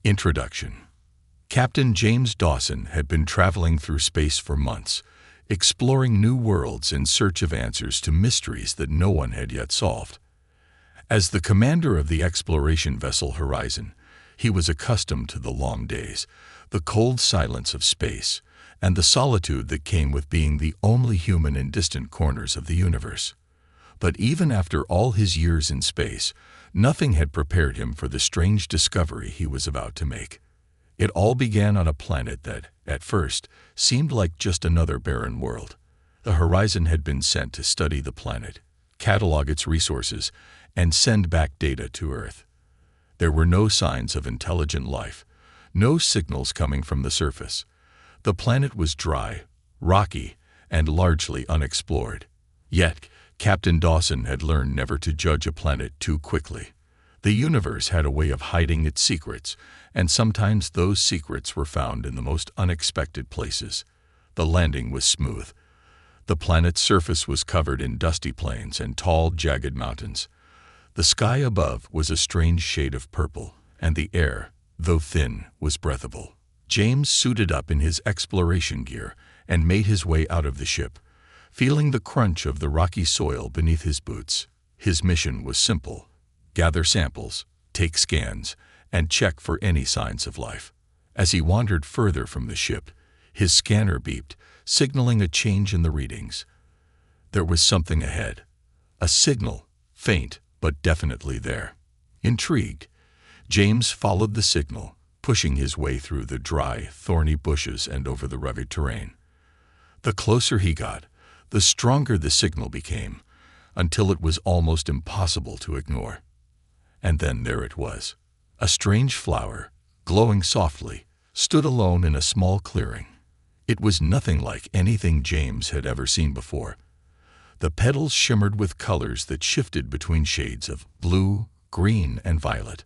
Introduction. Captain James Dawson had been traveling through space for months, exploring new worlds in search of answers to mysteries that no one had yet solved. As the commander of the exploration vessel Horizon, he was accustomed to the long days, the cold silence of space, and the solitude that came with being the only human in distant corners of the universe. But even after all his years in space, nothing had prepared him for the strange discovery he was about to make. It all began on a planet that, at first, seemed like just another barren world. The Horizon had been sent to study the planet, catalog its resources, and send back data to Earth. There were no signs of intelligent life, no signals coming from the surface. The planet was dry, rocky, and largely unexplored. Yet, Captain Dawson had learned never to judge a planet too quickly. The universe had a way of hiding its secrets, and sometimes those secrets were found in the most unexpected places. The landing was smooth. The planet's surface was covered in dusty plains and tall, jagged mountains. The sky above was a strange shade of purple, and the air, though thin, was breathable. James suited up in his exploration gear and made his way out of the ship, feeling the crunch of the rocky soil beneath his boots. His mission was simple: gather samples, take scans, and check for any signs of life. As he wandered further from the ship, his scanner beeped, signaling a change in the readings. There was something ahead. A signal, faint but definitely there. Intrigued, James followed the signal, pushing his way through the dry, thorny bushes and over the rugged terrain. The closer he got, the stronger the signal became, until it was almost impossible to ignore. And then there it was. A strange flower, glowing softly, stood alone in a small clearing. It was nothing like anything James had ever seen before. The petals shimmered with colors that shifted between shades of blue, green, and violet.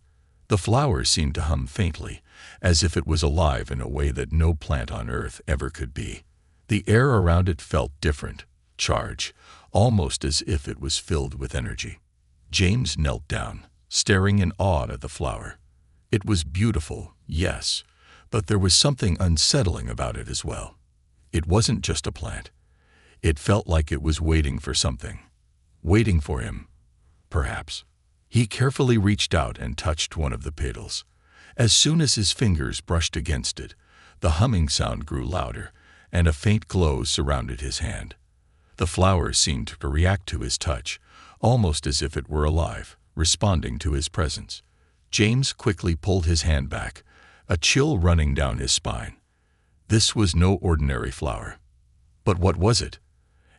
The flower seemed to hum faintly, as if it was alive in a way that no plant on Earth ever could be. The air around it felt different, charged, almost as if it was filled with energy. James knelt down, staring in awe at the flower. It was beautiful, yes, but there was something unsettling about it as well. It wasn't just a plant. It felt like it was waiting for something. Waiting for him, perhaps. He carefully reached out and touched one of the petals. As soon as his fingers brushed against it, the humming sound grew louder, and a faint glow surrounded his hand. The flower seemed to react to his touch, almost as if it were alive, responding to his presence. James quickly pulled his hand back, a chill running down his spine. This was no ordinary flower. But what was it?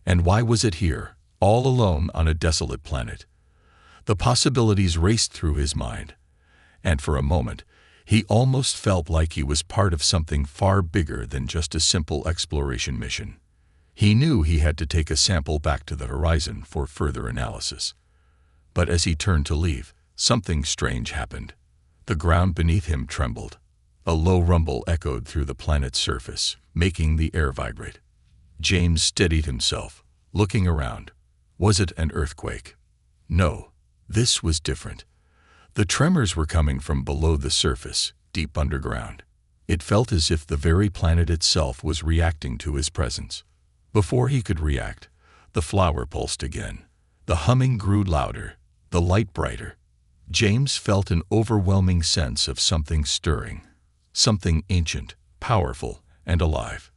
And why was it here, all alone on a desolate planet? The possibilities raced through his mind, and for a moment, he almost felt like he was part of something far bigger than just a simple exploration mission. He knew he had to take a sample back to the Horizon for further analysis. But as he turned to leave, something strange happened. The ground beneath him trembled. A low rumble echoed through the planet's surface, making the air vibrate. James steadied himself, looking around. Was it an earthquake? No, this was different. The tremors were coming from below the surface, deep underground. It felt as if the very planet itself was reacting to his presence. Before he could react, the flower pulsed again. The humming grew louder, the light brighter. James felt an overwhelming sense of something stirring, something ancient, powerful, and alive.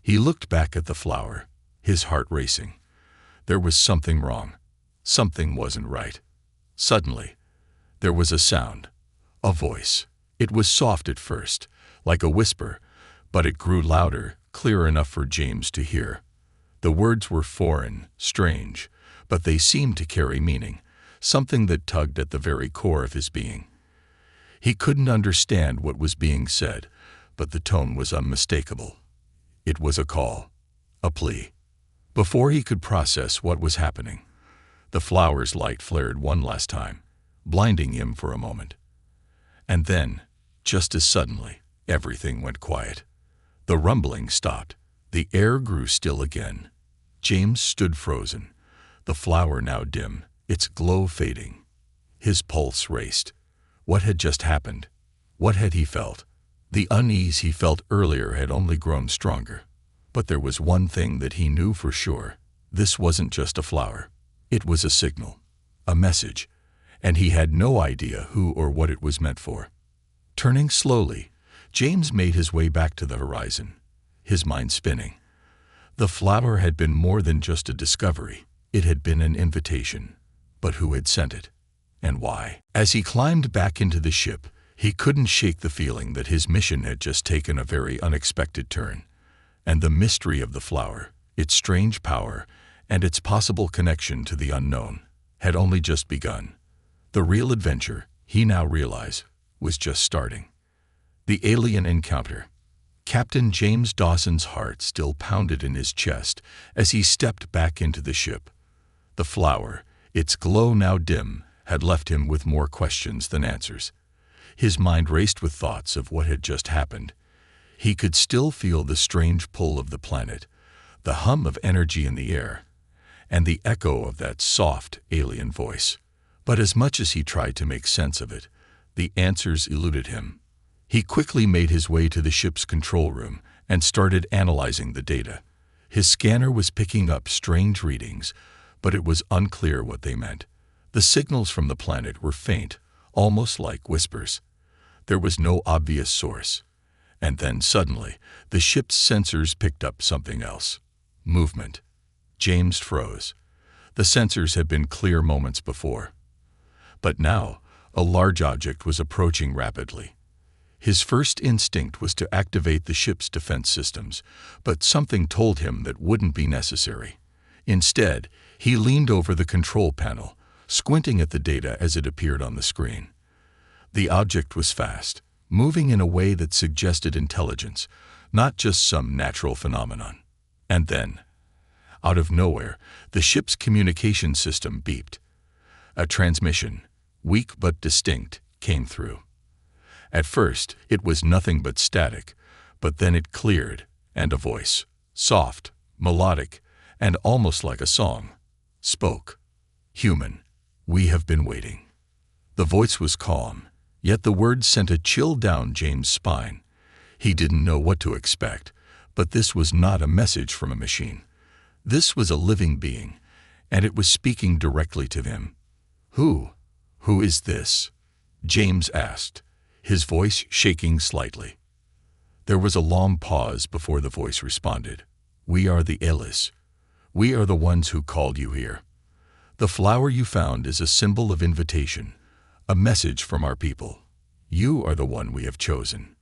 He looked back at the flower, his heart racing. There was something wrong. Something wasn't right. Suddenly, there was a sound, a voice. It was soft at first, like a whisper, but it grew louder, clear enough for James to hear. The words were foreign, strange, but they seemed to carry meaning, something that tugged at the very core of his being. He couldn't understand what was being said, but the tone was unmistakable. It was a call, a plea. Before he could process what was happening, the flower's light flared one last time, blinding him for a moment. And then, just as suddenly, everything went quiet. The rumbling stopped. The air grew still again. James stood frozen, the flower now dim, its glow fading. His pulse raced. What had just happened? What had he felt? The unease he felt earlier had only grown stronger. But there was one thing that he knew for sure. This wasn't just a flower. It was a signal, a message, and he had no idea who or what it was meant for. Turning slowly, James made his way back to the horizon, his mind spinning. The flower had been more than just a discovery. It had been an invitation. But who had sent it? And why? As he climbed back into the ship, he couldn't shake the feeling that his mission had just taken a very unexpected turn. And the mystery of the flower, its strange power, and its possible connection to the unknown, had only just begun. The real adventure, he now realized, was just starting. The alien encounter. Captain James Dawson's heart still pounded in his chest as he stepped back into the ship. The flower, its glow now dim, had left him with more questions than answers. His mind raced with thoughts of what had just happened. He could still feel the strange pull of the planet, the hum of energy in the air, and the echo of that soft, alien voice. But as much as he tried to make sense of it, the answers eluded him. He quickly made his way to the ship's control room and started analyzing the data. His scanner was picking up strange readings, but it was unclear what they meant. The signals from the planet were faint, almost like whispers. There was no obvious source. And then suddenly, the ship's sensors picked up something else. Movement. James froze. The sensors had been clear moments before. But now, a large object was approaching rapidly. His first instinct was to activate the ship's defense systems, but something told him that wouldn't be necessary. Instead, he leaned over the control panel, squinting at the data as it appeared on the screen. The object was fast, moving in a way that suggested intelligence, not just some natural phenomenon. And then, out of nowhere, the ship's communication system beeped. A transmission, weak but distinct, came through. At first, it was nothing but static, but then it cleared, and a voice, soft, melodic, and almost like a song, spoke. "Human, we have been waiting." The voice was calm, yet the words sent a chill down James' spine. He didn't know what to expect, but this was not a message from a machine. This was a living being, and it was speaking directly to him. Who is this?" James asked, his voice shaking slightly. There was a long pause before the voice responded. "We are the Elis. We are the ones who called you here. The flower you found is a symbol of invitation, a message from our people. You are the one we have chosen."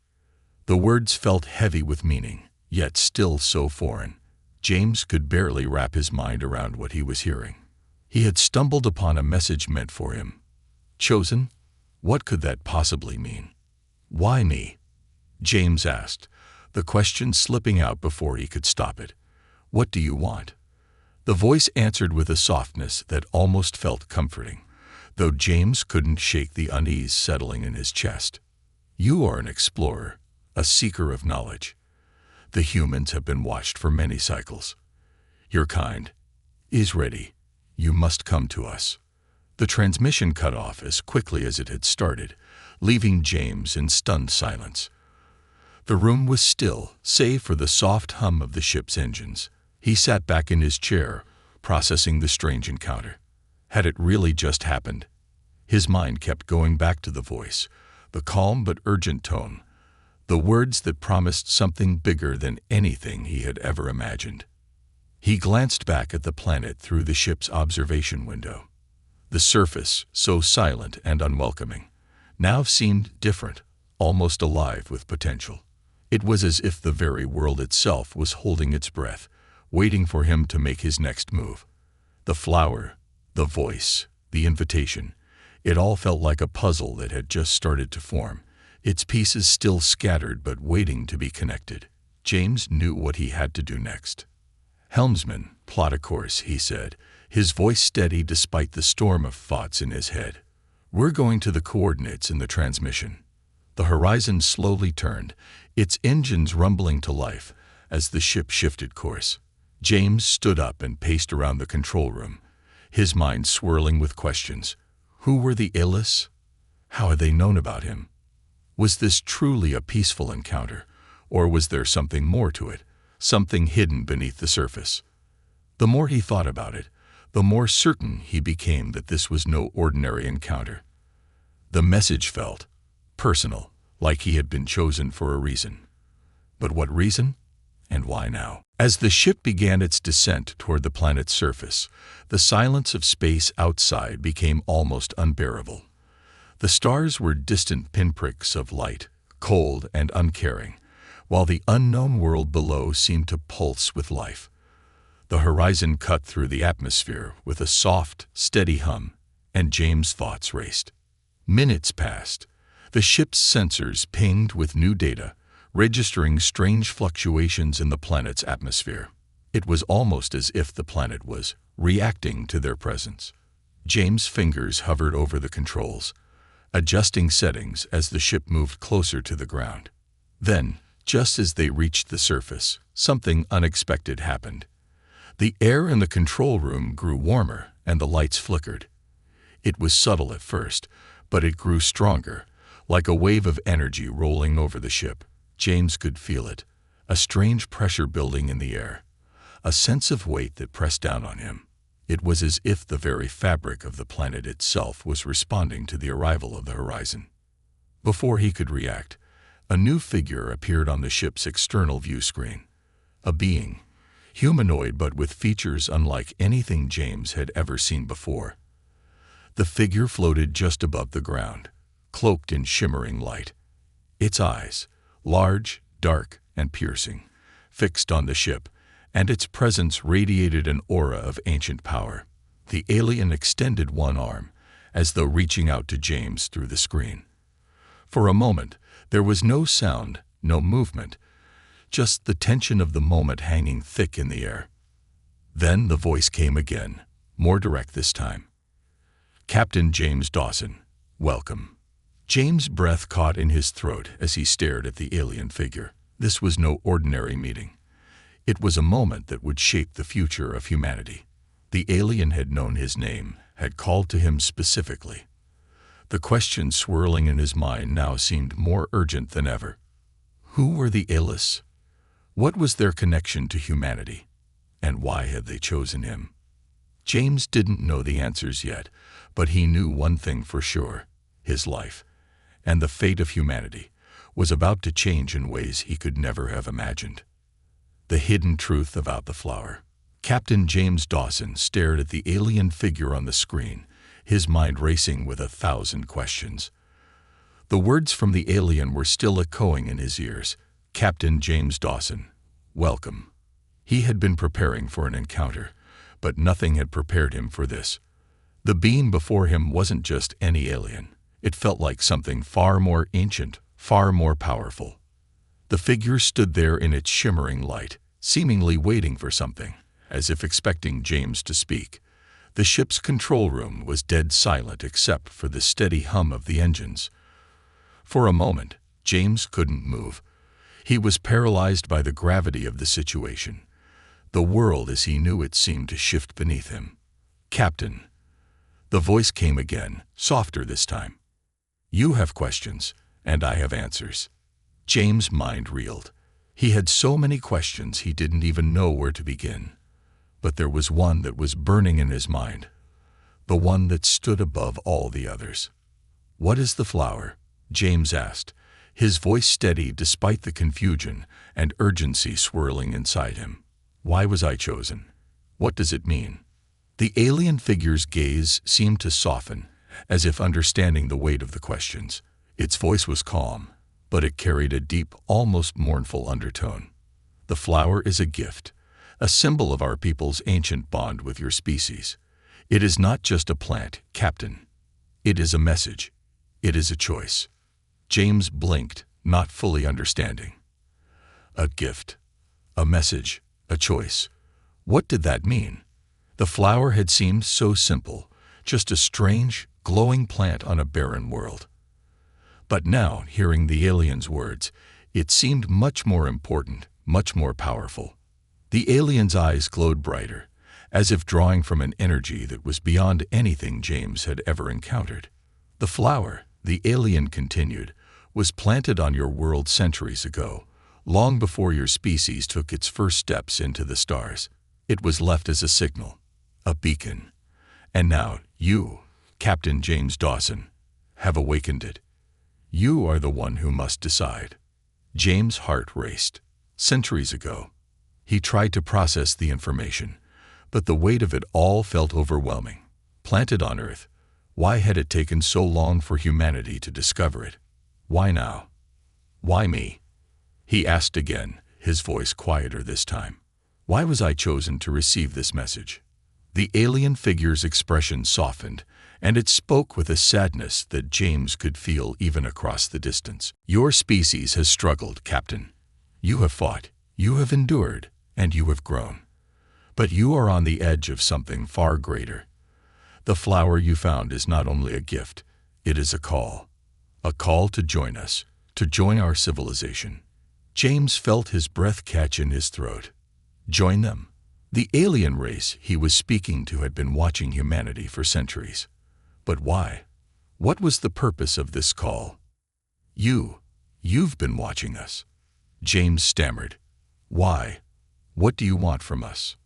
The words felt heavy with meaning, yet still so foreign. James could barely wrap his mind around what he was hearing. He had stumbled upon a message meant for him. Chosen? What could that possibly mean? "Why me?" James asked, the question slipping out before he could stop it. "What do you want?" The voice answered with a softness that almost felt comforting, though James couldn't shake the unease settling in his chest. "You are an explorer, a seeker of knowledge. The humans have been watched for many cycles. Your kind is ready. You must come to us." The transmission cut off as quickly as it had started, leaving James in stunned silence. The room was still, save for the soft hum of the ship's engines. He sat back in his chair, processing the strange encounter. Had it really just happened? His mind kept going back to the voice, the calm but urgent tone, the words that promised something bigger than anything he had ever imagined. He glanced back at the planet through the ship's observation window. The surface, so silent and unwelcoming, now seemed different, almost alive with potential. It was as if the very world itself was holding its breath, waiting for him to make his next move. The flower, the voice, the invitation, it all felt like a puzzle that had just started to form, its pieces still scattered but waiting to be connected. James knew what he had to do next. "Helmsman, plot a course," he said, his voice steady despite the storm of thoughts in his head. "We're going to the coordinates in the transmission." The horizon slowly turned, its engines rumbling to life as the ship shifted course. James stood up and paced around the control room, his mind swirling with questions. Who were the Elis? How had they known about him? Was this truly a peaceful encounter, or was there something more to it, something hidden beneath the surface? The more he thought about it, the more certain he became that this was no ordinary encounter. The message felt personal, like he had been chosen for a reason. But what reason? And why now? As the ship began its descent toward the planet's surface, the silence of space outside became almost unbearable. The stars were distant pinpricks of light, cold and uncaring, while the unknown world below seemed to pulse with life. The horizon cut through the atmosphere with a soft, steady hum, and James' thoughts raced. Minutes passed. The ship's sensors pinged with new data, registering strange fluctuations in the planet's atmosphere. It was almost as if the planet was reacting to their presence. James' fingers hovered over the controls, adjusting settings as the ship moved closer to the ground. Then, just as they reached the surface, something unexpected happened. The air in the control room grew warmer and the lights flickered. It was subtle at first, but it grew stronger, like a wave of energy rolling over the ship. James could feel it, a strange pressure building in the air, a sense of weight that pressed down on him. It was as if the very fabric of the planet itself was responding to the arrival of the horizon. Before he could react, a new figure appeared on the ship's external view screen. A being, humanoid but with features unlike anything James had ever seen before. The figure floated just above the ground, cloaked in shimmering light. Its eyes, large, dark, and piercing, fixed on the ship, and its presence radiated an aura of ancient power. The alien extended one arm, as though reaching out to James through the screen. For a moment, there was no sound, no movement, just the tension of the moment hanging thick in the air. Then the voice came again, more direct this time. "Captain James Dawson, welcome." James' breath caught in his throat as he stared at the alien figure. This was no ordinary meeting. It was a moment that would shape the future of humanity. The alien had known his name, had called to him specifically. The questions swirling in his mind now seemed more urgent than ever. Who were the Illis? What was their connection to humanity? And why had they chosen him? James didn't know the answers yet, but he knew one thing for sure. His life, and the fate of humanity, was about to change in ways he could never have imagined. The hidden truth about the flower. Captain James Dawson stared at the alien figure on the screen, his mind racing with 1,000 questions. The words from the alien were still echoing in his ears. "Captain James Dawson, welcome." He had been preparing for an encounter, but nothing had prepared him for this. The being before him wasn't just any alien. It felt like something far more ancient, far more powerful. The figure stood there in its shimmering light, seemingly waiting for something, as if expecting James to speak. The ship's control room was dead silent except for the steady hum of the engines. For a moment, James couldn't move. He was paralyzed by the gravity of the situation. The world as he knew it seemed to shift beneath him. "Captain." The voice came again, softer this time. "You have questions, and I have answers." James' mind reeled. He had so many questions he didn't even know where to begin. But there was one that was burning in his mind, the one that stood above all the others. "What is the flower?" James asked, his voice steady despite the confusion and urgency swirling inside him. "Why was I chosen? What does it mean?" The alien figure's gaze seemed to soften, as if understanding the weight of the questions. Its voice was calm, but it carried a deep, almost mournful undertone. "The flower is a gift, a symbol of our people's ancient bond with your species. It is not just a plant, Captain. It is a message. It is a choice." James blinked, not fully understanding. A gift, a message, a choice. What did that mean? The flower had seemed so simple, just a strange, glowing plant on a barren world. But now, hearing the alien's words, it seemed much more important, much more powerful. The alien's eyes glowed brighter, as if drawing from an energy that was beyond anything James had ever encountered. "The flower," the alien continued, was planted on your world centuries ago, long before your species took its first steps into the stars. It was left as a signal, a beacon. And now you, Captain James Dawson, have awakened it. You are the one who must decide. James' heart raced. Centuries ago, he tried to process the information, but the weight of it all felt overwhelming. Planted on Earth, why had it taken so long for humanity to discover it? Why now? Why me? He asked again, his voice quieter this time. Why was I chosen to receive this message? The alien figure's expression softened, and it spoke with a sadness that James could feel even across the distance. Your species has struggled, Captain. You have fought, you have endured, and you have grown. But you are on the edge of something far greater. The flower you found is not only a gift, it is a call to join us, to join our civilization. James felt his breath catch in his throat. Join them. The alien race he was speaking to had been watching humanity for centuries. But why? What was the purpose of this call? You've been watching us. James stammered. Why? What do you want from us?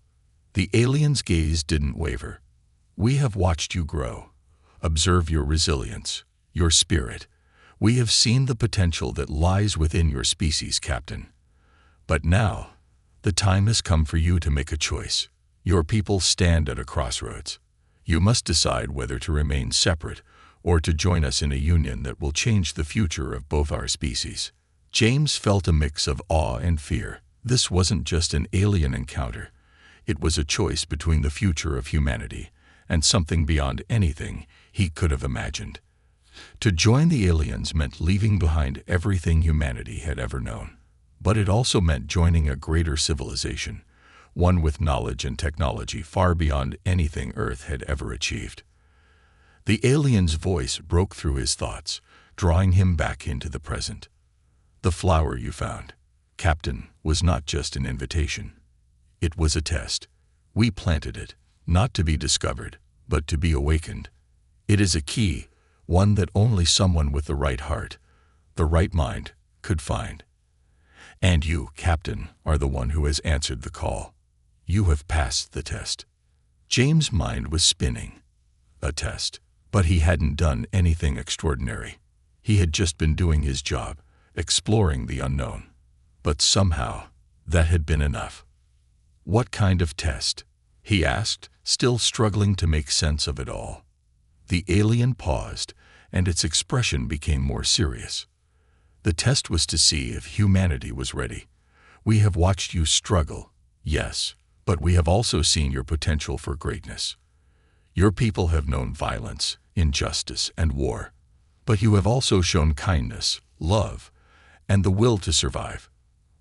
The alien's gaze didn't waver. We have watched you grow. Observe your resilience, your spirit. We have seen the potential that lies within your species, Captain. But now, the time has come for you to make a choice. Your people stand at a crossroads. You must decide whether to remain separate or to join us in a union that will change the future of both our species. James felt a mix of awe and fear. This wasn't just an alien encounter. It was a choice between the future of humanity and something beyond anything he could have imagined. To join the aliens meant leaving behind everything humanity had ever known. But it also meant joining a greater civilization, one with knowledge and technology far beyond anything Earth had ever achieved. The alien's voice broke through his thoughts, drawing him back into the present. The flower you found, Captain, was not just an invitation. It was a test. We planted it, not to be discovered, but to be awakened. It is a key, one that only someone with the right heart, the right mind, could find. And you, Captain, are the one who has answered the call. You have passed the test. James' mind was spinning. A test. But he hadn't done anything extraordinary. He had just been doing his job, exploring the unknown. But somehow, that had been enough. What kind of test? He asked, still struggling to make sense of it all. The alien paused, and its expression became more serious. The test was to see if humanity was ready. We have watched you struggle, yes, but we have also seen your potential for greatness. Your people have known violence, injustice, and war. But you have also shown kindness, love, and the will to survive.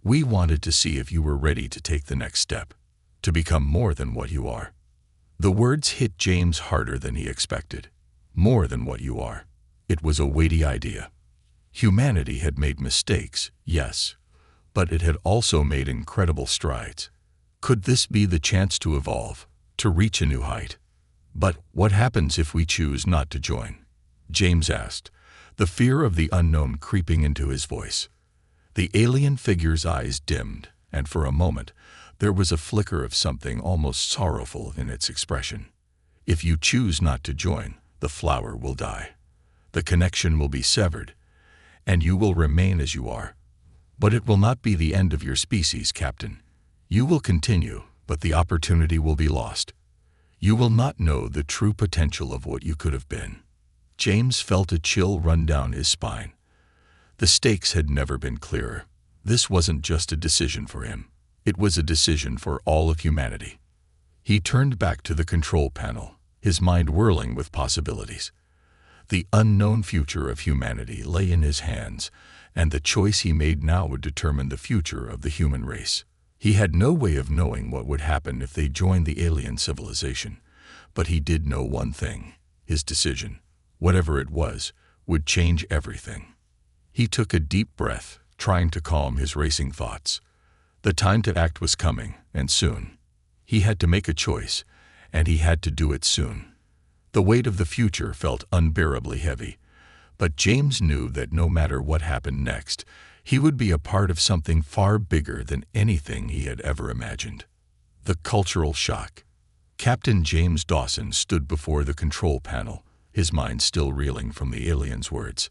We wanted to see if you were ready to take the next step, to become more than what you are. The words hit James harder than he expected. More than what you are. It was a weighty idea. Humanity had made mistakes, yes, but it had also made incredible strides. Could this be the chance to evolve, to reach a new height? But what happens if we choose not to join? James asked, the fear of the unknown creeping into his voice. The alien figure's eyes dimmed, and for a moment, there was a flicker of something almost sorrowful in its expression. If you choose not to join, the flower will die. The connection will be severed, and you will remain as you are. But it will not be the end of your species, Captain. You will continue, but the opportunity will be lost. You will not know the true potential of what you could have been. James felt a chill run down his spine. The stakes had never been clearer. This wasn't just a decision for him. It was a decision for all of humanity. He turned back to the control panel, his mind whirling with possibilities. The unknown future of humanity lay in his hands, and the choice he made now would determine the future of the human race. He had no way of knowing what would happen if they joined the alien civilization, but he did know one thing. His decision, whatever it was, would change everything. He took a deep breath, trying to calm his racing thoughts. The time to act was coming, and soon. He had to make a choice, and he had to do it soon. The weight of the future felt unbearably heavy, But James knew that no matter what happened next, he would be a part of something far bigger than anything he had ever imagined. The cultural shock. Captain James Dawson stood before the control panel, his mind still reeling from the alien's words.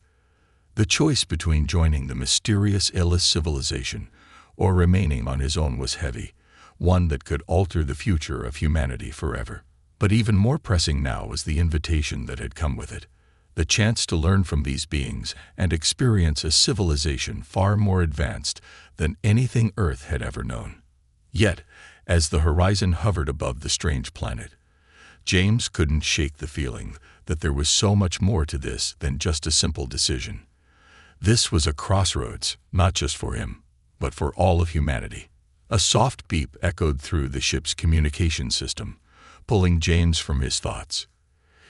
The choice between joining the mysterious Ellis civilization or remaining on his own was heavy, one that could alter the future of humanity forever. But even more pressing now was the invitation that had come with it, the chance to learn from these beings and experience a civilization far more advanced than anything Earth had ever known. Yet, as the horizon hovered above the strange planet, James couldn't shake the feeling that there was so much more to this than just a simple decision. This was a crossroads, not just for him, but for all of humanity. A soft beep echoed through the ship's communication system, pulling James from his thoughts.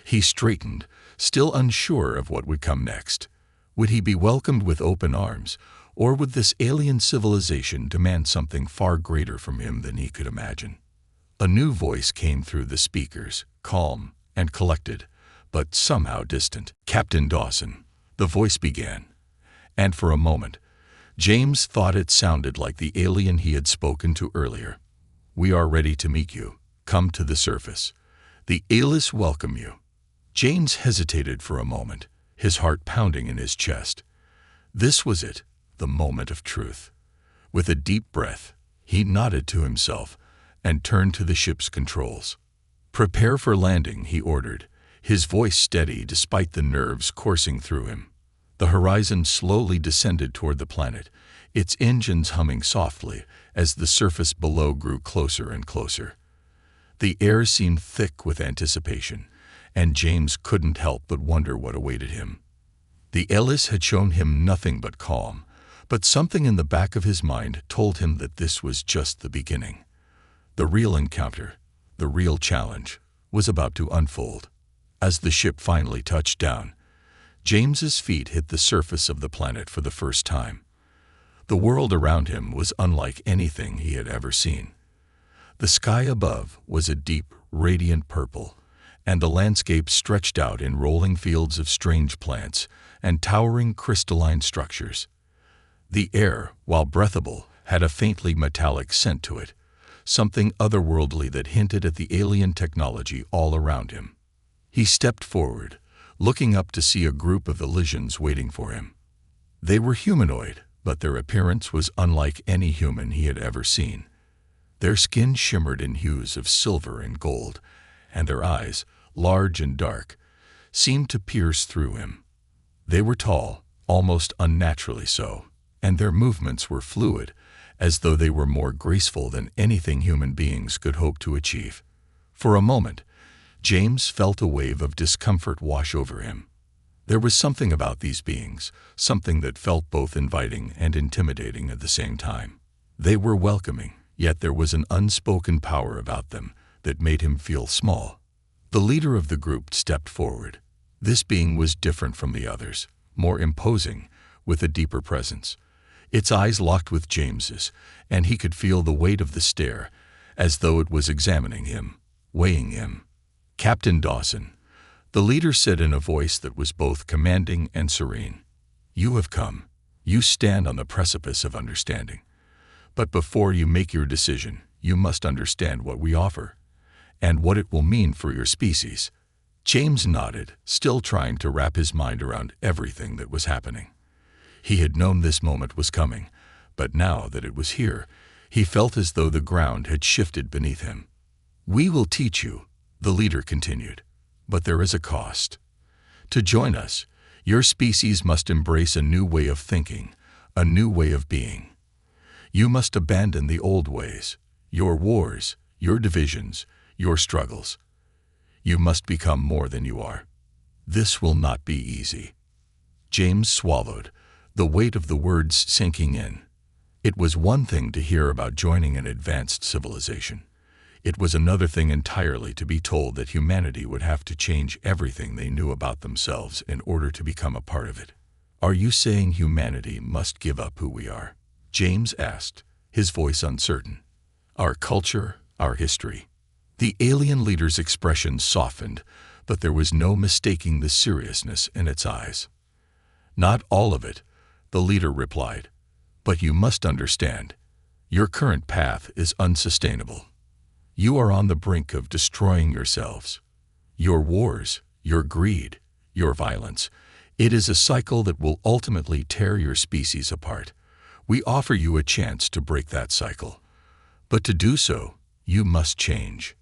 He straightened, still unsure of what would come next. Would he be welcomed with open arms, or would this alien civilization demand something far greater from him than he could imagine? A new voice came through the speakers, calm and collected, but somehow distant. "Captain Dawson," the voice began, and for a moment, James thought it sounded like the alien he had spoken to earlier. "We are ready to meet you. Come to the surface. The Ellis welcome you." James hesitated for a moment, his heart pounding in his chest. This was it, the moment of truth. With a deep breath, he nodded to himself and turned to the ship's controls. "Prepare for landing," he ordered, his voice steady despite the nerves coursing through him. The horizon slowly descended toward the planet, its engines humming softly as the surface below grew closer and closer. The air seemed thick with anticipation, and James couldn't help but wonder what awaited him. The Ellis had shown him nothing but calm, but something in the back of his mind told him that this was just the beginning. The real encounter, the real challenge, was about to unfold. As the ship finally touched down, James's feet hit the surface of the planet for the first time. The world around him was unlike anything he had ever seen. The sky above was a deep, radiant purple, and the landscape stretched out in rolling fields of strange plants and towering crystalline structures. The air, while breathable, had a faintly metallic scent to it, something otherworldly that hinted at the alien technology all around him. He stepped forward, looking up to see a group of Elysians waiting for him. They were humanoid, but their appearance was unlike any human he had ever seen. Their skin shimmered in hues of silver and gold, and their eyes, large and dark, seemed to pierce through him. They were tall, almost unnaturally so, and their movements were fluid, as though they were more graceful than anything human beings could hope to achieve. For a moment, James felt a wave of discomfort wash over him. There was something about these beings, something that felt both inviting and intimidating at the same time. They were welcoming, yet there was an unspoken power about them that made him feel small. The leader of the group stepped forward. This being was different from the others, more imposing, with a deeper presence. Its eyes locked with James's, and he could feel the weight of the stare, as though it was examining him, weighing him. "Captain Dawson," the leader said in a voice that was both commanding and serene. "You have come. You stand on the precipice of understanding. But before you make your decision, you must understand what we offer, and what it will mean for your species." James nodded, still trying to wrap his mind around everything that was happening. He had known this moment was coming, but now that it was here, he felt as though the ground had shifted beneath him. "We will teach you," the leader continued, "but there is a cost. To join us, your species must embrace a new way of thinking, a new way of being. You must abandon the old ways, your wars, your divisions, your struggles. You must become more than you are. This will not be easy." James swallowed, the weight of the words sinking in. It was one thing to hear about joining an advanced civilization. It was another thing entirely to be told that humanity would have to change everything they knew about themselves in order to become a part of it. "Are you saying humanity must give up who we are?" James asked, his voice uncertain. "Our culture, our history." The alien leader's expression softened, but there was no mistaking the seriousness in its eyes. "Not all of it," the leader replied. "But you must understand, your current path is unsustainable. You are on the brink of destroying yourselves. Your wars, your greed, your violence, it is a cycle that will ultimately tear your species apart. We offer you a chance to break that cycle. But to do so, you must change."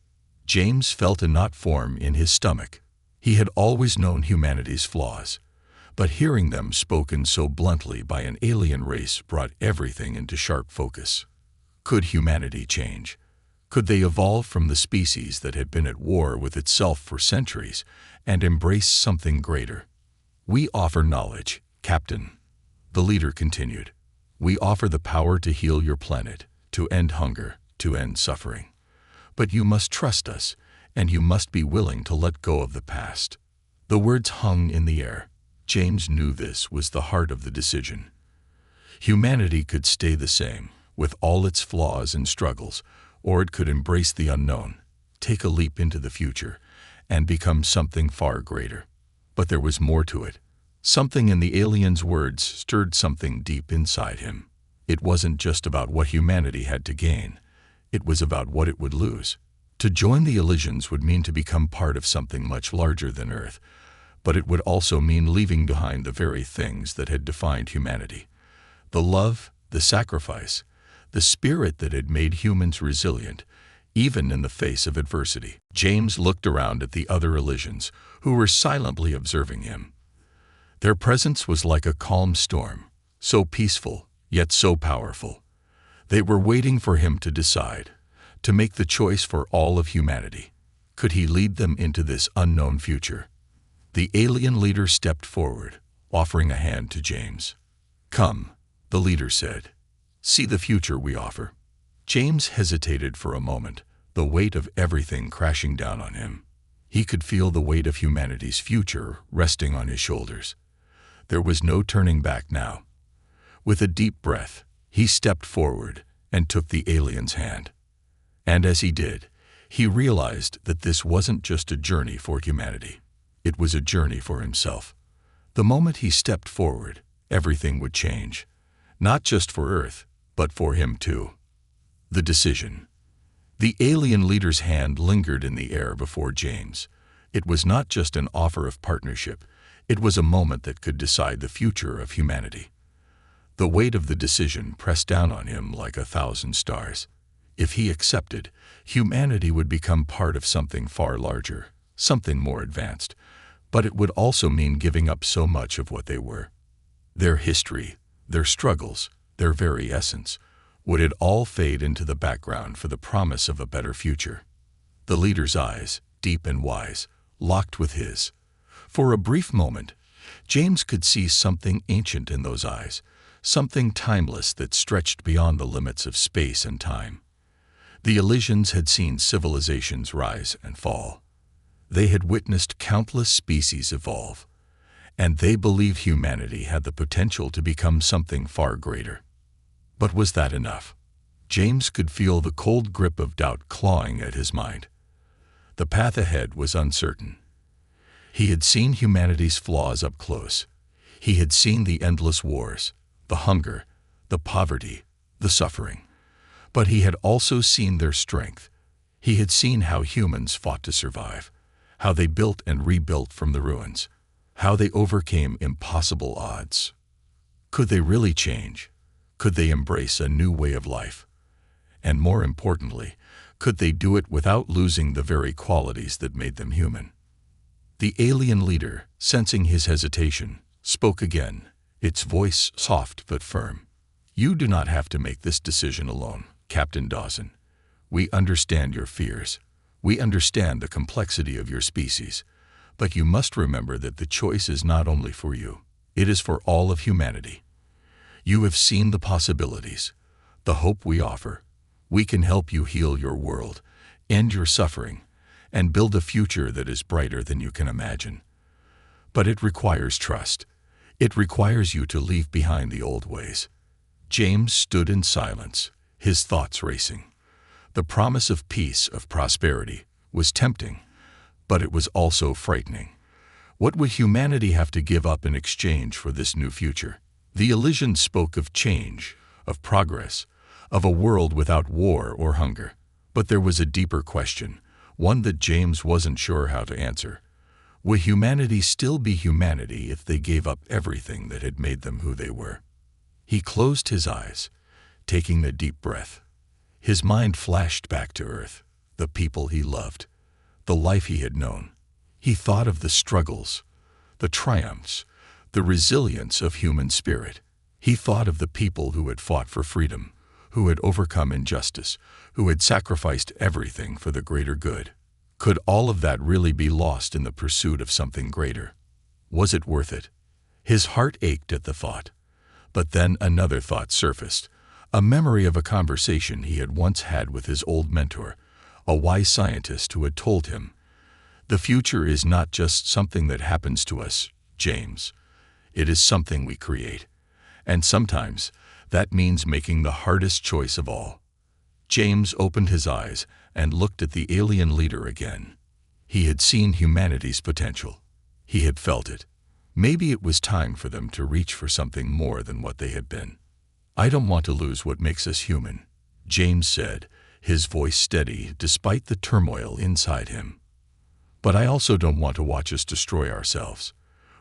James felt a knot form in his stomach. He had always known humanity's flaws, but hearing them spoken so bluntly by an alien race brought everything into sharp focus. Could humanity change? Could they evolve from the species that had been at war with itself for centuries and embrace something greater? "We offer knowledge, Captain," the leader continued. "We offer the power to heal your planet, to end hunger, to end suffering. But you must trust us, and you must be willing to let go of the past." The words hung in the air. James knew this was the heart of the decision. Humanity could stay the same, with all its flaws and struggles, or it could embrace the unknown, take a leap into the future, and become something far greater. But there was more to it. Something in the alien's words stirred something deep inside him. It wasn't just about what humanity had to gain. It was about what it would lose. To join the Elysians would mean to become part of something much larger than Earth, but it would also mean leaving behind the very things that had defined humanity. The love, the sacrifice, the spirit that had made humans resilient, even in the face of adversity. James looked around at the other Elysians, who were silently observing him. Their presence was like a calm storm, so peaceful, yet so powerful. They were waiting for him to decide, to make the choice for all of humanity. Could he lead them into this unknown future? The alien leader stepped forward, offering a hand to James. "Come," the leader said. "See the future we offer." James hesitated for a moment, the weight of everything crashing down on him. He could feel the weight of humanity's future resting on his shoulders. There was no turning back now. With a deep breath, he stepped forward and took the alien's hand. And as he did, he realized that this wasn't just a journey for humanity. It was a journey for himself. The moment he stepped forward, everything would change. Not just for Earth, but for him too. The decision. The alien leader's hand lingered in the air before James. It was not just an offer of partnership. It was a moment that could decide the future of humanity. The weight of the decision pressed down on him like 1,000 stars. If he accepted, humanity would become part of something far larger, something more advanced. But it would also mean giving up so much of what they were. Their history, their struggles, their very essence. Would it all fade into the background for the promise of a better future? The leader's eyes, deep and wise, locked with his. For a brief moment, James could see something ancient in those eyes, something timeless that stretched beyond the limits of space and time. The Elysians had seen civilizations rise and fall. They had witnessed countless species evolve, and they believed humanity had the potential to become something far greater. But was that enough? James could feel the cold grip of doubt clawing at his mind. The path ahead was uncertain. He had seen humanity's flaws up close. He had seen the endless wars, the hunger, the poverty, the suffering. But he had also seen their strength. He had seen how humans fought to survive, how they built and rebuilt from the ruins, how they overcame impossible odds. Could they really change? Could they embrace a new way of life? And more importantly, could they do it without losing the very qualities that made them human? The alien leader, sensing his hesitation, spoke again, its voice soft but firm. "You do not have to make this decision alone, Captain Dawson. We understand your fears. We understand the complexity of your species. But you must remember that the choice is not only for you, it is for all of humanity. You have seen the possibilities, the hope we offer. We can help you heal your world, end your suffering, and build a future that is brighter than you can imagine. But it requires trust. It requires you to leave behind the old ways." James stood in silence, his thoughts racing. The promise of peace, of prosperity, was tempting, but it was also frightening. What would humanity have to give up in exchange for this new future? The Elysians spoke of change, of progress, of a world without war or hunger. But there was a deeper question, one that James wasn't sure how to answer. Would humanity still be humanity if they gave up everything that had made them who they were? He closed his eyes, taking a deep breath. His mind flashed back to Earth, the people he loved, the life he had known. He thought of the struggles, the triumphs, the resilience of human spirit. He thought of the people who had fought for freedom, who had overcome injustice, who had sacrificed everything for the greater good. Could all of that really be lost in the pursuit of something greater? Was it worth it? His heart ached at the thought. But then another thought surfaced, a memory of a conversation he had once had with his old mentor, a wise scientist who had told him, "The future is not just something that happens to us, James. It is something we create. And sometimes that means making the hardest choice of all." James opened his eyes and looked at the alien leader again. He had seen humanity's potential. He had felt it. Maybe it was time for them to reach for something more than what they had been. "I don't want to lose what makes us human," James said, his voice steady despite the turmoil inside him. "But I also don't want to watch us destroy ourselves.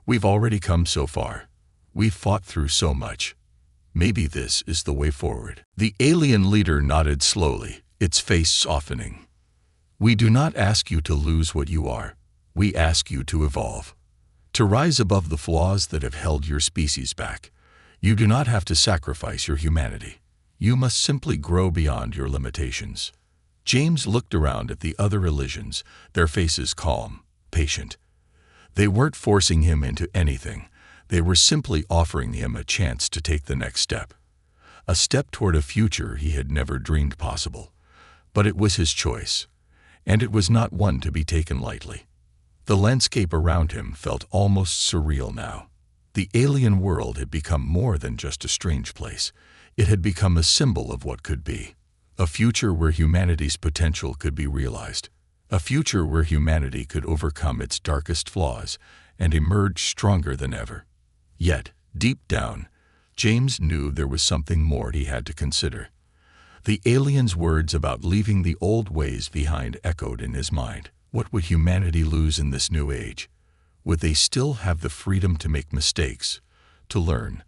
We've already come so far. We've fought through so much. Maybe this is the way forward." The alien leader nodded slowly, its face softening. "We do not ask you to lose what you are. We ask you to evolve, to rise above the flaws that have held your species back. You do not have to sacrifice your humanity. You must simply grow beyond your limitations." James looked around at the other Elysians, their faces calm, patient. They weren't forcing him into anything. They were simply offering him a chance to take the next step. A step toward a future he had never dreamed possible. But it was his choice, and it was not one to be taken lightly. The landscape around him felt almost surreal now. The alien world had become more than just a strange place. It had become a symbol of what could be. A future where humanity's potential could be realized. A future where humanity could overcome its darkest flaws and emerge stronger than ever. Yet, deep down, James knew there was something more he had to consider. The alien's words about leaving the old ways behind echoed in his mind. What would humanity lose in this new age? Would they still have the freedom to make mistakes, to learn,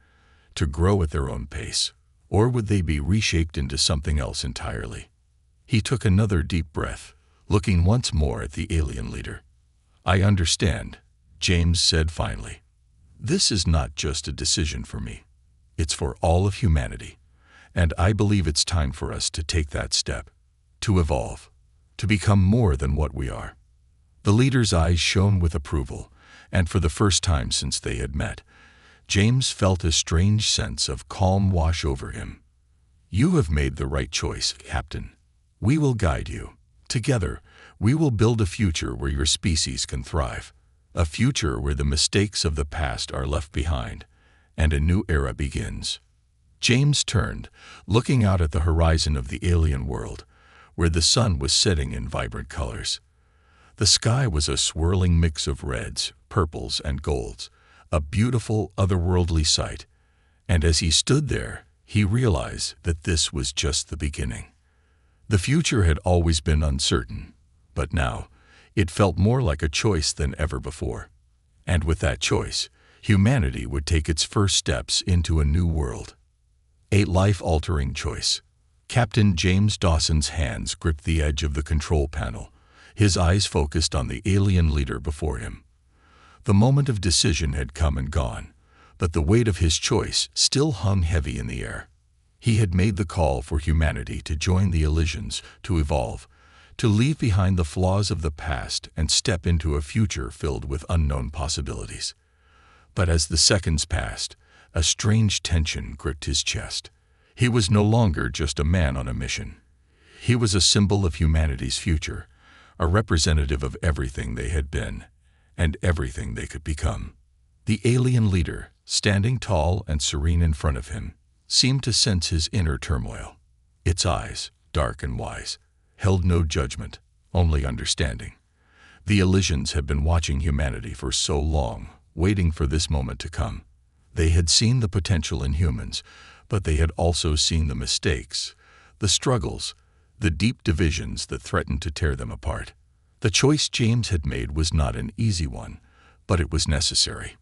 to grow at their own pace? Or would they be reshaped into something else entirely? He took another deep breath, looking once more at the alien leader. "I understand," James said finally. "This is not just a decision for me. It's for all of humanity. And I believe it's time for us to take that step, to evolve, to become more than what we are." The leader's eyes shone with approval, and for the first time since they had met, James felt a strange sense of calm wash over him. "You have made the right choice, Captain. We will guide you. Together, we will build a future where your species can thrive, a future where the mistakes of the past are left behind, and a new era begins." James turned, looking out at the horizon of the alien world, where the sun was setting in vibrant colors. The sky was a swirling mix of reds, purples, and golds, a beautiful, otherworldly sight, and as he stood there, he realized that this was just the beginning. The future had always been uncertain, but now it felt more like a choice than ever before. And with that choice, humanity would take its first steps into a new world. A life-altering choice. Captain James Dawson's hands gripped the edge of the control panel, his eyes focused on the alien leader before him. The moment of decision had come and gone, but the weight of his choice still hung heavy in the air. He had made the call for humanity to join the Elysians, to evolve, to leave behind the flaws of the past and step into a future filled with unknown possibilities. But as the seconds passed, a strange tension gripped his chest. He was no longer just a man on a mission. He was a symbol of humanity's future, a representative of everything they had been, and everything they could become. The alien leader, standing tall and serene in front of him, seemed to sense his inner turmoil. Its eyes, dark and wise, held no judgment, only understanding. The Elysians had been watching humanity for so long, waiting for this moment to come. They had seen the potential in humans, but they had also seen the mistakes, the struggles, the deep divisions that threatened to tear them apart. The choice James had made was not an easy one, but it was necessary.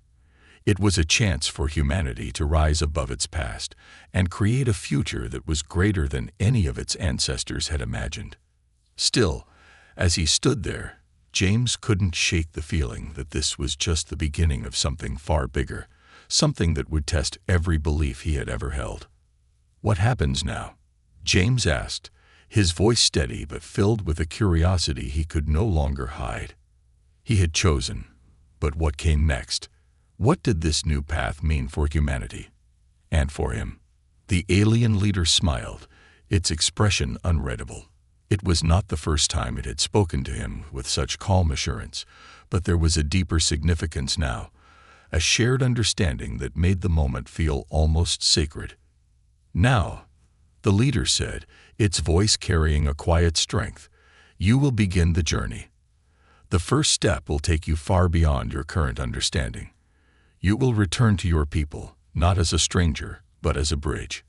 It was a chance for humanity to rise above its past and create a future that was greater than any of its ancestors had imagined. Still, as he stood there, James couldn't shake the feeling that this was just the beginning of something far bigger, something that would test every belief he had ever held. "What happens now?" James asked, his voice steady but filled with a curiosity he could no longer hide. He had chosen, but what came next? What did this new path mean for humanity? And for him? The alien leader smiled, its expression unreadable. It was not the first time it had spoken to him with such calm assurance, but there was a deeper significance now, a shared understanding that made the moment feel almost sacred. "Now," the leader said, its voice carrying a quiet strength, "you will begin the journey. The first step will take you far beyond your current understanding. You will return to your people, not as a stranger, but as a bridge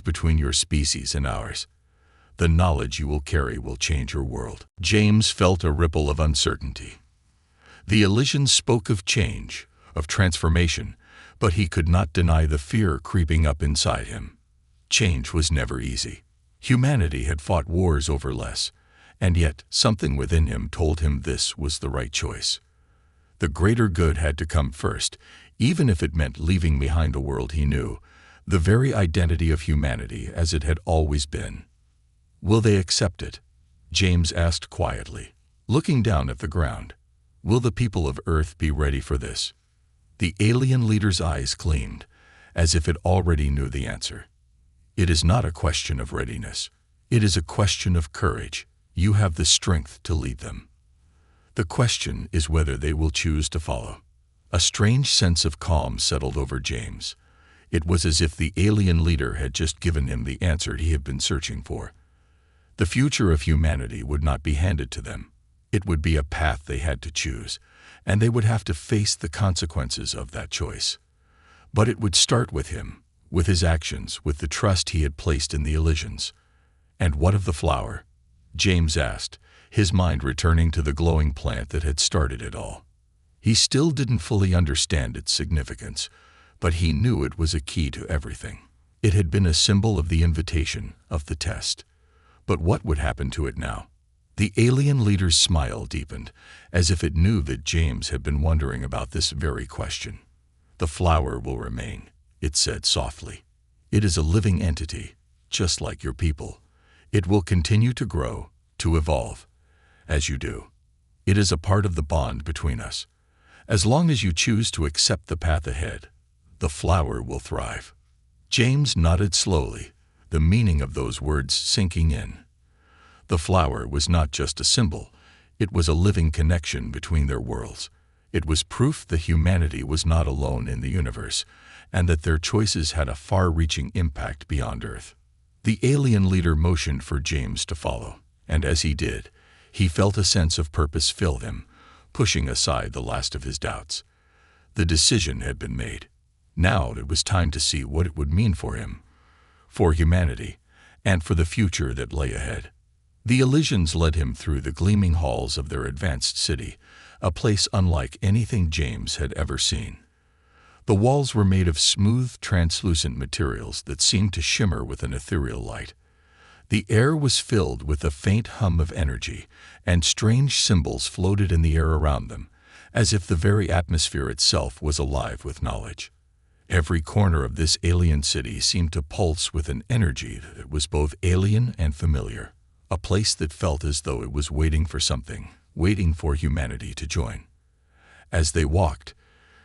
between your species and ours. The knowledge you will carry will change your world." James felt a ripple of uncertainty. The Elysians spoke of change, of transformation, but he could not deny the fear creeping up inside him. Change was never easy. Humanity had fought wars over less, and yet something within him told him this was the right choice. The greater good had to come first, even if it meant leaving behind a world he knew, the very identity of humanity as it had always been. "Will they accept it?" James asked quietly, looking down at the ground. "Will the people of Earth be ready for this?" The alien leader's eyes gleamed, as if it already knew the answer. "It is not a question of readiness. It is a question of courage. You have the strength to lead them. The question is whether they will choose to follow." A strange sense of calm settled over James. It was as if the alien leader had just given him the answer he had been searching for. The future of humanity would not be handed to them. It would be a path they had to choose, and they would have to face the consequences of that choice. But it would start with him, with his actions, with the trust he had placed in the Elysians. "And what of the flower?" James asked, his mind returning to the glowing plant that had started it all. He still didn't fully understand its significance, but he knew it was a key to everything. It had been a symbol of the invitation, of the test. But what would happen to it now? The alien leader's smile deepened, as if it knew that James had been wondering about this very question. "The flower will remain," it said softly. "It is a living entity, just like your people. It will continue to grow, to evolve, as you do. It is a part of the bond between us. As long as you choose to accept the path ahead, the flower will thrive." James nodded slowly, the meaning of those words sinking in. The flower was not just a symbol, it was a living connection between their worlds. It was proof that humanity was not alone in the universe, and that their choices had a far-reaching impact beyond Earth. The alien leader motioned for James to follow, and as he did, he felt a sense of purpose fill him, pushing aside the last of his doubts. The decision had been made. Now it was time to see what it would mean for him, for humanity, and for the future that lay ahead. The Elysians led him through the gleaming halls of their advanced city, a place unlike anything James had ever seen. The walls were made of smooth, translucent materials that seemed to shimmer with an ethereal light. The air was filled with a faint hum of energy, and strange symbols floated in the air around them, as if the very atmosphere itself was alive with knowledge. Every corner of this alien city seemed to pulse with an energy that was both alien and familiar, a place that felt as though it was waiting for something, waiting for humanity to join. As they walked,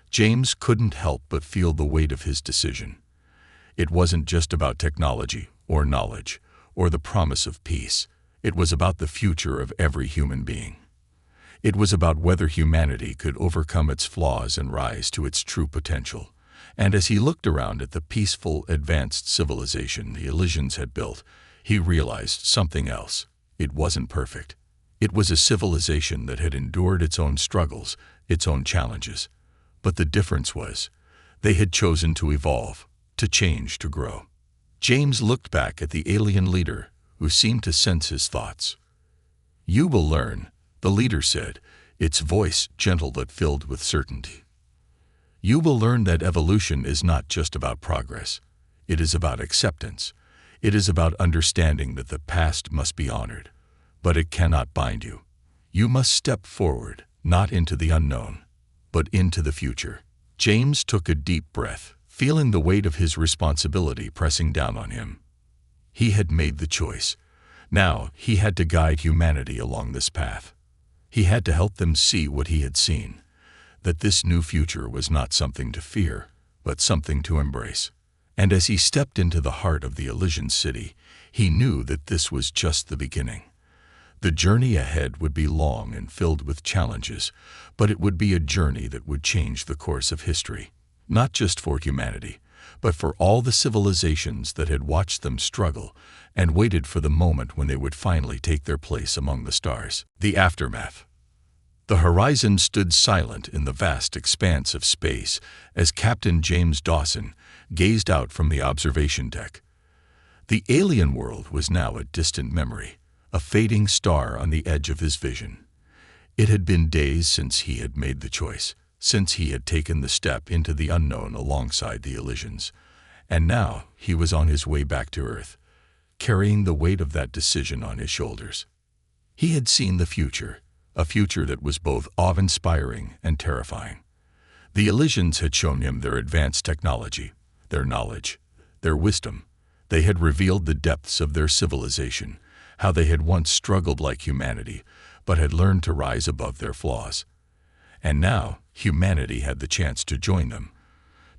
James couldn't help but feel the weight of his decision. It wasn't just about technology or knowledge or the promise of peace. It was about the future of every human being. It was about whether humanity could overcome its flaws and rise to its true potential. And as he looked around at the peaceful, advanced civilization the Elysians had built, he realized something else. It wasn't perfect. It was a civilization that had endured its own struggles, its own challenges. But the difference was, they had chosen to evolve, to change, to grow. James looked back at the alien leader, who seemed to sense his thoughts. "You will learn," the leader said, its voice gentle but filled with certainty. "You will learn that evolution is not just about progress. It is about acceptance. It is about understanding that the past must be honored. But it cannot bind you. You must step forward, not into the unknown, but into the future." James took a deep breath, feeling the weight of his responsibility pressing down on him. He had made the choice. Now he had to guide humanity along this path. He had to help them see what he had seen, that this new future was not something to fear, but something to embrace. And as he stepped into the heart of the Elysian city, he knew that this was just the beginning. The journey ahead would be long and filled with challenges, but it would be a journey that would change the course of history, not just for humanity, but for all the civilizations that had watched them struggle and waited for the moment when they would finally take their place among the stars. The aftermath. The horizon stood silent in the vast expanse of space as Captain James Dawson gazed out from the observation deck. The alien world was now a distant memory, a fading star on the edge of his vision. It had been days since he had made the choice, since he had taken the step into the unknown alongside the Elysians, and now he was on his way back to Earth, carrying the weight of that decision on his shoulders. He had seen the future, a future that was both awe-inspiring and terrifying. The Elysians had shown him their advanced technology, their knowledge, their wisdom. They had revealed the depths of their civilization, how they had once struggled like humanity, but had learned to rise above their flaws. And now, humanity had the chance to join them,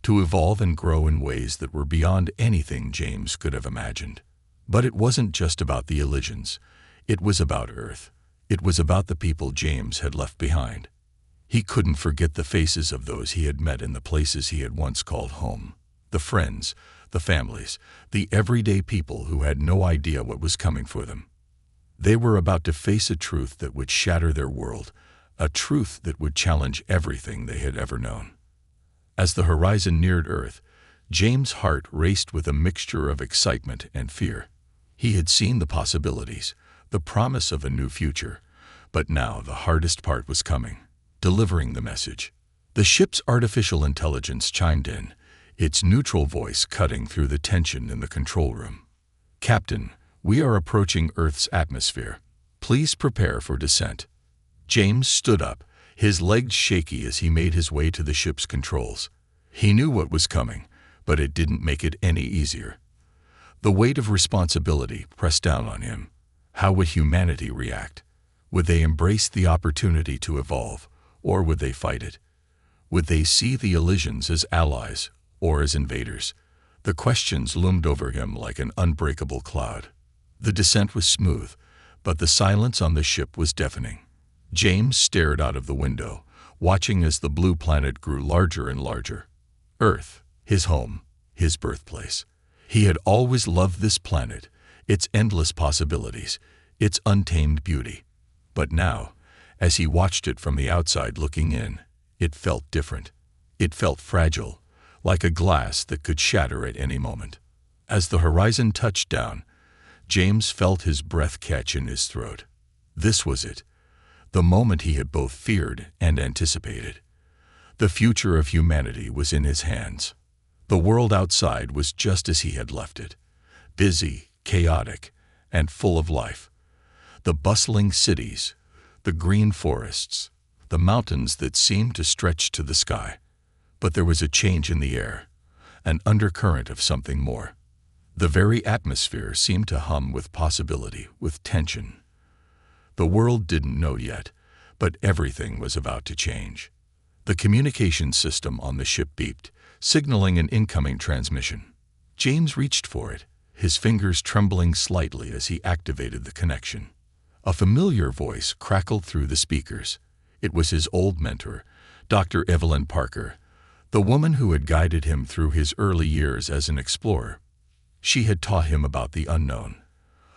to evolve and grow in ways that were beyond anything James could have imagined. But it wasn't just about the Elysians. It was about Earth. It was about the people James had left behind. He couldn't forget the faces of those he had met in the places he had once called home. The friends, the families, the everyday people who had no idea what was coming for them. They were about to face a truth that would shatter their world, a truth that would challenge everything they had ever known. As the horizon neared Earth, James' heart raced with a mixture of excitement and fear. He had seen the possibilities, the promise of a new future, but now the hardest part was coming, delivering the message. The ship's artificial intelligence chimed in, its neutral voice cutting through the tension in the control room. "Captain, we are approaching Earth's atmosphere. Please prepare for descent." James stood up, his legs shaky as he made his way to the ship's controls. He knew what was coming, but it didn't make it any easier. The weight of responsibility pressed down on him. How would humanity react? Would they embrace the opportunity to evolve, or would they fight it? Would they see the Elysians as allies or as invaders? The questions loomed over him like an unbreakable cloud. The descent was smooth, but the silence on the ship was deafening. James stared out of the window, watching as the blue planet grew larger and larger. Earth, his home, his birthplace. He had always loved this planet, its endless possibilities, its untamed beauty. But now, as he watched it from the outside looking in, it felt different. It felt fragile, like a glass that could shatter at any moment. As the horizon touched down, James felt his breath catch in his throat. This was it, the moment he had both feared and anticipated. The future of humanity was in his hands. The world outside was just as he had left it, busy, chaotic, and full of life. The bustling cities, the green forests, the mountains that seemed to stretch to the sky. But there was a change in the air, an undercurrent of something more. The very atmosphere seemed to hum with possibility, with tension. The world didn't know yet, but everything was about to change. The communication system on the ship beeped, signaling an incoming transmission. James reached for it, his fingers trembling slightly as he activated the connection. A familiar voice crackled through the speakers. It was his old mentor, Dr. Evelyn Parker, the woman who had guided him through his early years as an explorer. She had taught him about the unknown,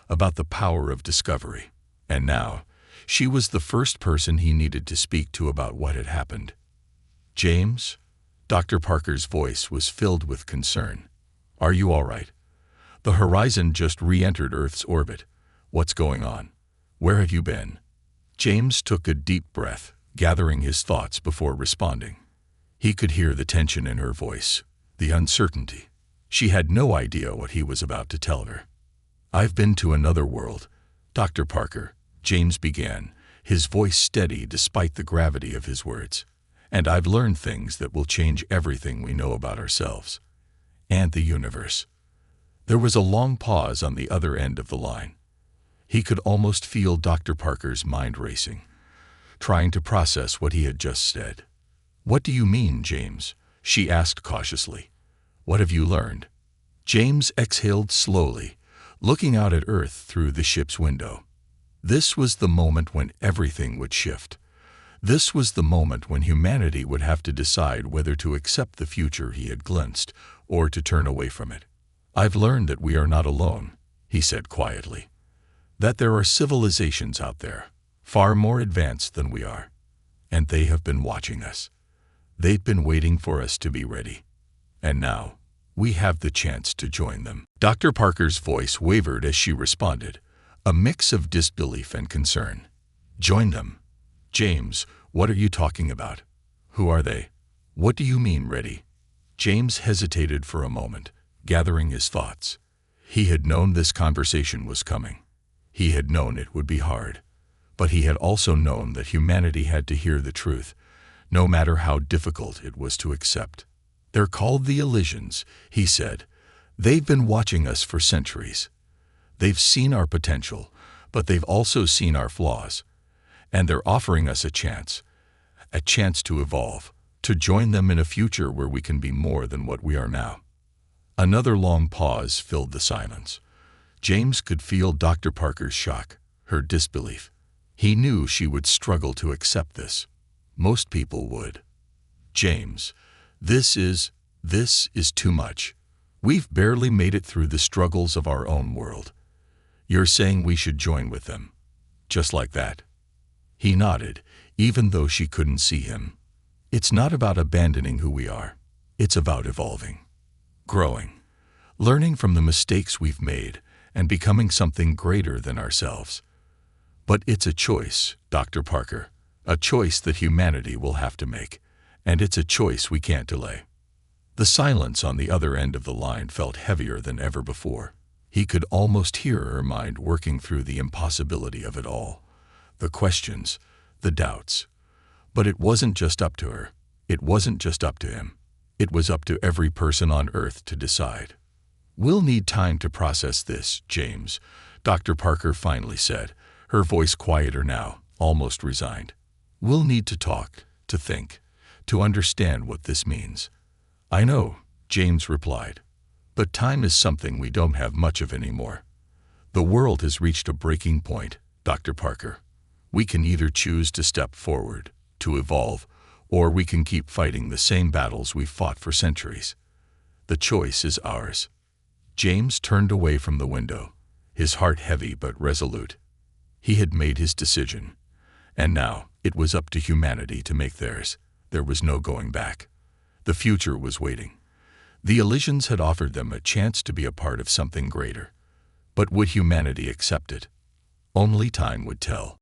about the power of discovery. And now, She was the first person he needed to speak to about what had happened. "James?" Dr. Parker's voice was filled with concern. "Are you all right? The horizon just re-entered Earth's orbit. What's going on? Where have you been?" James took a deep breath, gathering his thoughts before responding. He could hear the tension in her voice, the uncertainty. She had no idea what he was about to tell her. "I've been to another world, Dr. Parker," James began, his voice steady despite the gravity of his words. "And I've learned things that will change everything we know about ourselves and the universe." There was a long pause on the other end of the line. He could almost feel Dr. Parker's mind racing, trying to process what he had just said. "What do you mean, James?" she asked cautiously. "What have you learned?" James exhaled slowly, looking out at Earth through the ship's window. This was the moment when everything would shift. This was the moment when humanity would have to decide whether to accept the future he had glimpsed or to turn away from it. "I've learned that we are not alone," he said quietly. "That there are civilizations out there, far more advanced than we are. And they have been watching us. They've been waiting for us to be ready. And now, we have the chance to join them." Dr. Parker's voice wavered as she responded, a mix of disbelief and concern. "Join them? James, what are you talking about? Who are they? What do you mean, ready?" James hesitated for a moment, gathering his thoughts. He had known this conversation was coming. He had known it would be hard. But he had also known that humanity had to hear the truth, no matter how difficult it was to accept. "They're called the Elysians," he said. "They've been watching us for centuries. They've seen our potential, but they've also seen our flaws. And they're offering us a chance to evolve, to join them in a future where we can be more than what we are now." Another long pause filled the silence. James could feel Dr. Parker's shock, her disbelief. He knew she would struggle to accept this. Most people would. "James, this is too much. We've barely made it through the struggles of our own world. You're saying we should join with them, just like that?" He nodded, even though she couldn't see him. "It's not about abandoning who we are. It's about evolving, growing, learning from the mistakes we've made, and becoming something greater than ourselves. But it's a choice, Dr. Parker, a choice that humanity will have to make, and it's a choice we can't delay." The silence on the other end of the line felt heavier than ever before. He could almost hear her mind working through the impossibility of it all, the questions, the doubts. But it wasn't just up to her. It wasn't just up to him. It was up to every person on Earth to decide. "We'll need time to process this, James," Dr. Parker finally said, her voice quieter now, almost resigned. "We'll need to talk, to think, to understand what this means." "I know," James replied. "But time is something we don't have much of anymore. The world has reached a breaking point, Dr. Parker. We can either choose to step forward, to evolve, or we can keep fighting the same battles we've fought for centuries. The choice is ours." James turned away from the window, his heart heavy but resolute. He had made his decision, and now it was up to humanity to make theirs. There was no going back. The future was waiting. The Elysians had offered them a chance to be a part of something greater. But would humanity accept it? Only time would tell.